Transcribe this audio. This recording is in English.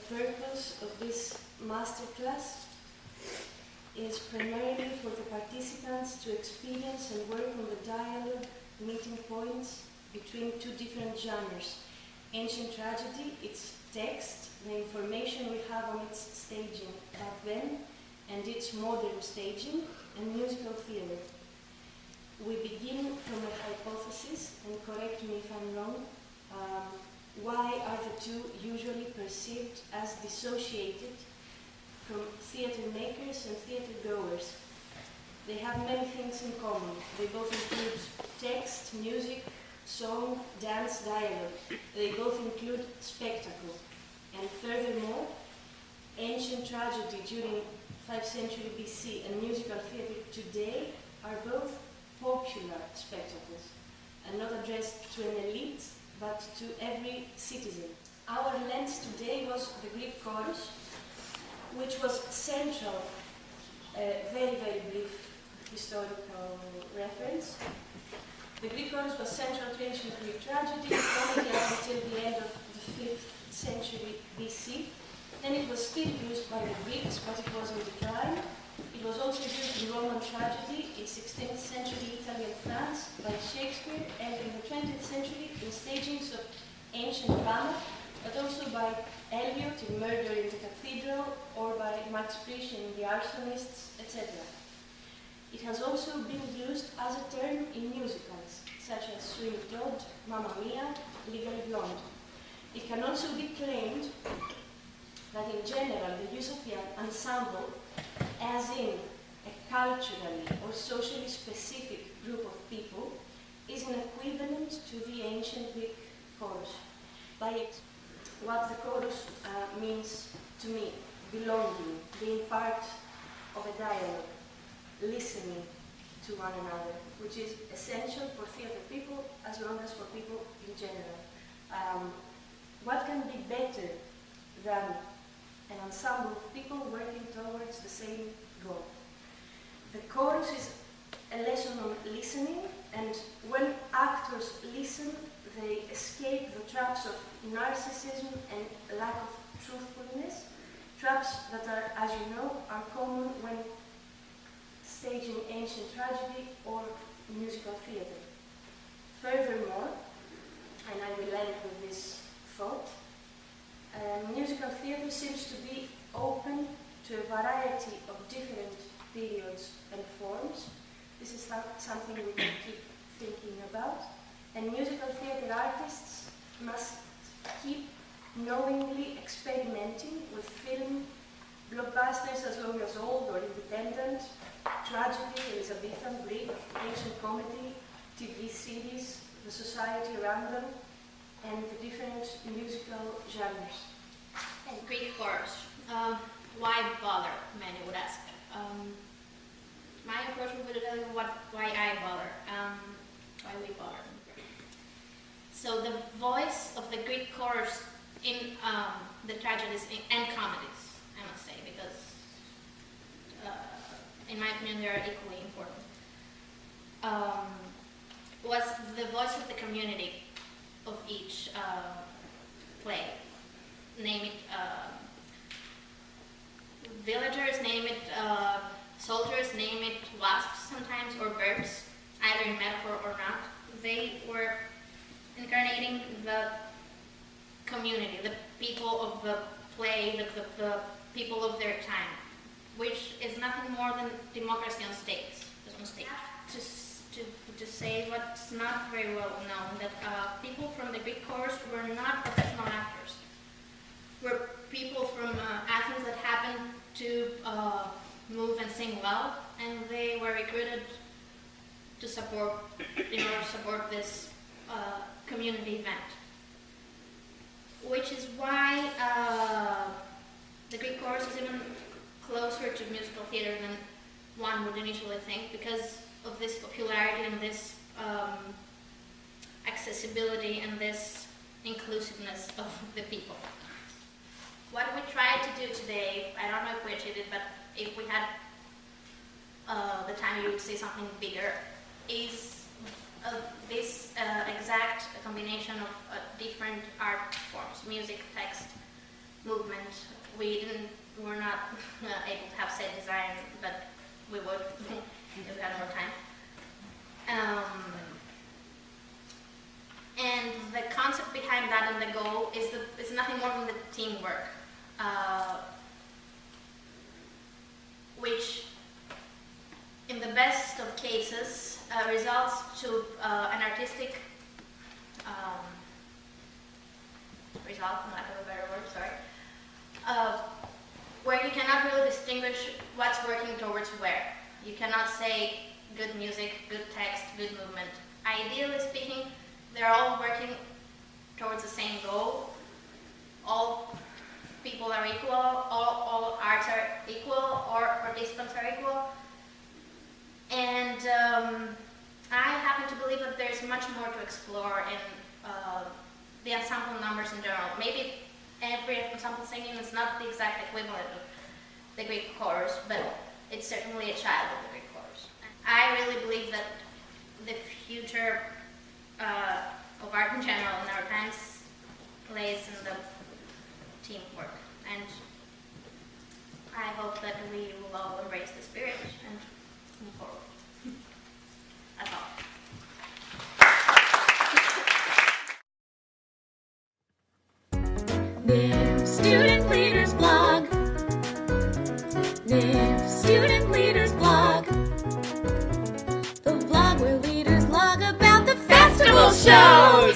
purpose of this masterclass is primarily for the participants to experience and work on the dialogue meeting points between two different genres. Ancient tragedy, its text, the information we have on its staging back then, and its modern staging, and musical theatre. We begin from a hypothesis, and correct me if I'm wrong, why are the two usually perceived as dissociated from theatre makers and theatre goers? They have many things in common. They both include text, music, song, dance, dialogue. They both include spectacle. And furthermore, ancient tragedy during 5th century BC and musical theatre today are both popular spectacles and not addressed to an elite, but to every citizen. Our lens today was the Greek chorus, which was central, very, very brief historical reference. The Greek chorus was central to ancient Greek tragedy, only up until the end of the 5th century BC. Then it was still used by the Greeks, but it was in decline. It was also used in Roman tragedy in 16th century Italy and France by Shakespeare, and in the 20th century in stagings of ancient drama, but also by Eliot in Murder in the Cathedral, or by Max Frisch in The Arsonists, etc. It has also been used as a term in musicals, such as Sweeney Todd, Mamma Mia, Legally Blonde. It can also be claimed that in general the use of the ensemble, as in a culturally or socially specific group of people, is an equivalent to the ancient Greek chorus. By what the chorus means to me: belonging, being part of a dialogue, listening to one another, which is essential for theatre people as well as for people in general. What can be better than an ensemble of people working towards the same goal? The chorus is a lesson on listening, and when actors listen, they escape the traps of narcissism and lack of truthfulness, traps that are, as you know, are common when staging ancient tragedy or musical theatre. Furthermore, and I will end with this thought, musical theatre seems to be open to a variety of different periods and forms. This is something we can keep thinking about. And musical theatre artists must keep knowingly experimenting with film, blockbusters as long as old or independent, tragedy, Elizabethan, Greek, ancient comedy, TV series, the society around them, and the different musical genres. And Greek chorus. Why bother, many would ask. My approach would be to tell you why I bother, why we bother. So the voice of the Greek chorus in the tragedies and comedies, I must say, because in my opinion they are equally important, was the voice of the community of each play. Name it villagers, name it soldiers, name it wasps sometimes, or birds, either in metaphor or not. They were incarnating the community, the people of the play, the people of their time, which is nothing more than democracy on stage. To say what's not very well known, that people from the Greek chorus were not professional actors. Were people from Athens that happened to move and sing well, and they were recruited to support, in order to support this community event. Which is why the Greek chorus is even closer to musical theatre than one would initially think, because of this popularity and this accessibility and this inclusiveness of the people. What we tried to do today, I don't know if we achieved it, but if we had the time you would see something bigger, is this exact combination of different art forms, music, text, movement. We were not able to have set design, but we would if we had more time. And the concept behind that and the goal is nothing more than the teamwork, which in the best of cases results to an artistic result, for lack of a better word, sorry, where you cannot really distinguish what's working towards where. You cannot say good music, good text, good movement. Ideally speaking, they're all working towards the same goal. All people are equal, all arts are equal, or participants are equal. And I happen to believe that there's much more to explore in the ensemble numbers in general. Maybe every ensemble singing is not the exact equivalent of the Greek chorus, but it's certainly a child of the Greek chorus. I really believe that the future of art in general in our times lays in the teamwork, and I hope that we will all embrace the spirit and move forward. That's all. NIF Student Leaders Blog. NIF Student Leaders Blog. The blog where leaders log about the festival shows.